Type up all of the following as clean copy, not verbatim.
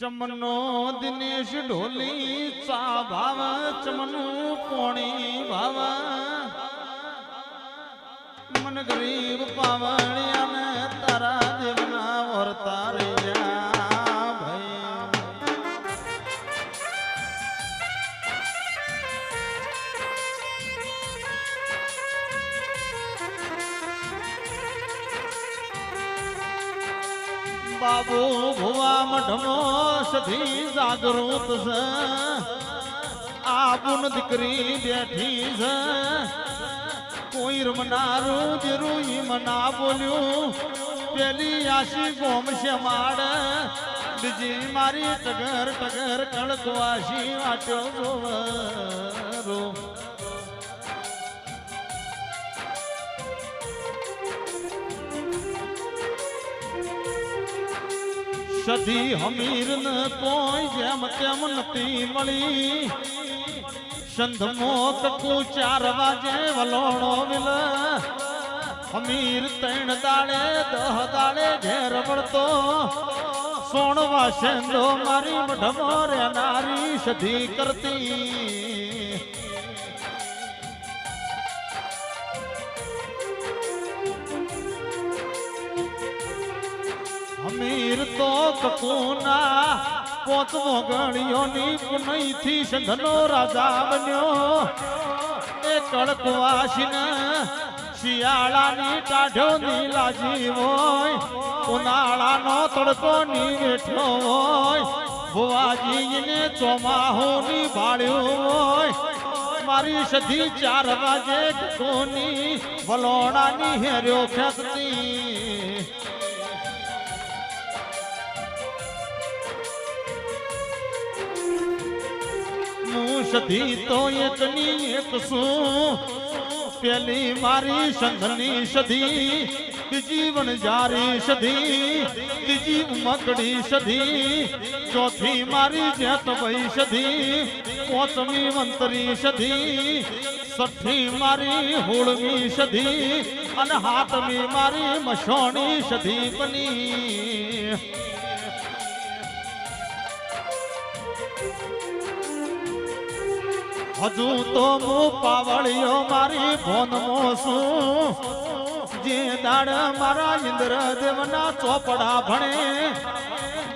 ચમનો દિનેશ ઢોલી ચા ભાવ ચમનું પોણી ભાવ મન ગરીબ પાવણિયાને તારા દેવના વર્તા રહી જા ભાઈ બાબુ ભુવા મઢનો સધી જાગૃત છે આબુન દીકરી બેઠી છે કોઈ રમનારું જીરું મના બોલ્યું પેલી આશી ગોમ છે માડ બીજી મારી ટગર ટગર કળકવાસી વાટ્યો જોવરો સધી હમીર ન કોઈ જેમ તેમ નથી મળી સંધમો કકુ 4 વાગે વલોણો વિલ હમીર 3 દાડે 10 દાડે ઘેર વળતો સોણવા સેંદો મારી મઢમો રે નારી સધી કરતી હમીર તો કકુના 5મો ગણિયોની પુનઈ થી સંધનો રાજા બન્યો એ કડકવાસીને શિયાળાની ટાઢો ની લાજી હોય ઉનાળાનો તડકો ની વેઠો હોય ભુવાજીને ચોમાહોની ભાળ્યું હોય મારી સધી 4 વાગે કકુની વલોણાની હેર્યો ખેંચતી સધી તો એકની એક શું પેલી મારી સંઘની સધી બીજી વણજારી સધી ત્રીજી ઉમકડી સધી ચોથી મારી જેતભાઈ સધી 5મી મંત્રી સધી 6ઠી મારી હોળમી સધી અને 7મી મારી મસોણી સધી બની હજુ તો હું પાવળિયો મારી ભોનમો છું જે દાડ મારા ઇન્દ્રદેવના ચોપડા ભણે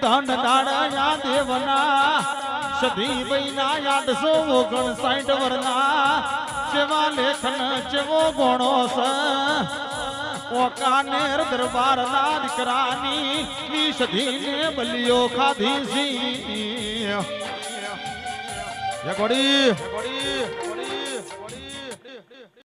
ધન દાડ દેવના સધી બૈના 859 વરના સેવા લેખન જેવો ગોણો છે ઓકાનેર દરબારના દીકરાની સધીને બલિયો ખાધી છે ઘોડી